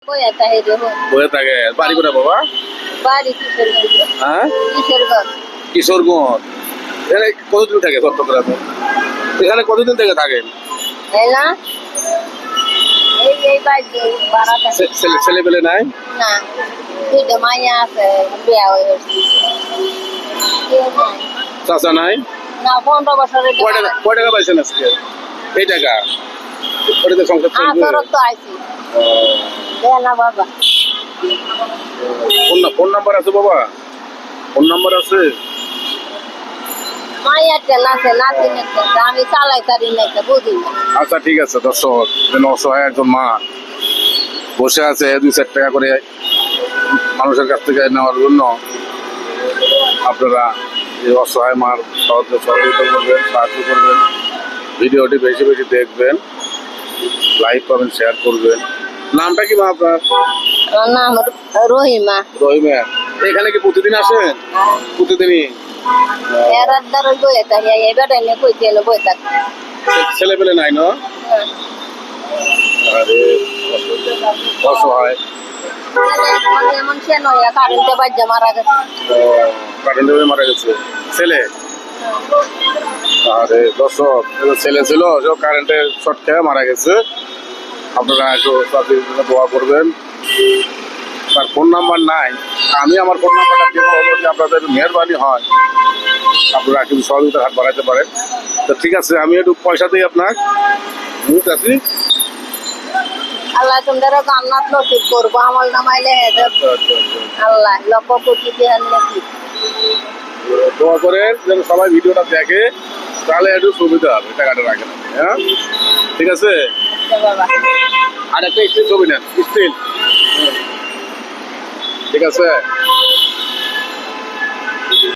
বয়ে থাকে বাড়ি কোথায় বাবা? হ্যাঁ, কিশোরগঞ্জ। এখানে কতদিন থাকে চট্টগ্রামে? এখানে কতদিন থেকে থাকেন? ছেলে পেলে নাই? চাচা নাই? 15 বছরের কয় টাকা পাইছেন আজকে? এই টাকা ওটাতে সংসার চলবে? ফোন নাম্বার আছে বাবা? ফোন নাম্বার আছে? আমি চালাই তারি নাই বুঝি না। আচ্ছা ঠিক আছে। দর্শক, অসহায় একজন মা বসে আছে 2-4 টাকা করে মানুষের কাছ থেকে নেওয়ার জন্য। আপনারা এই অসহায় মার সহযোগিতা করবেন, সাহায্য করবেন। ভিডিওটি বেশি বেশি দেখবেন, লাইক করবেন, শেয়ার করবেন। নামটা কি মা আপনার? আমার নাম রহিমা। রহিমা। এখানে কি প্রতিদিন আসেন? প্রতিদিনই? ছেলে পেলে নাই না? আরে অসহায়। কারেন্টে বাজ্যা মারা গেছে। কারেন্টে মারা গেছে ছেলে? আরে দর্শক, ছেলে ছিল কারেন্টের শর্ট খেয়ে মারা গেছে। আপনারা একটু তাদের জন্য দোয়া করবেন। তার ফোন নাম্বার নাই, আমি আমার ফোন নাম্বারটা দেবো, হলো যে আপনাদের মেহরবানি হয় আপনারা কিন্তু সহযোগিতার হাত বাড়াইতে পারেন। তো ঠিক আছে, আমি একটু পয়সা দিই আপনার আছি। আল্লাহ তোমরা জান্নাত নসিব করবো, আমল নামাইলে আল্লাহ লক্ষ কোটি নাকি। দোয়া করেন যেন সবাই ভিডিওটা দেখে, তাহলে একটু সুবিধা হবে, টাকাটা রাখেন। হ্যাঁ ঠিক আছে। বাবা আর একটা স্টিল ছবি নেন, স্টিল। ঠিক আছে।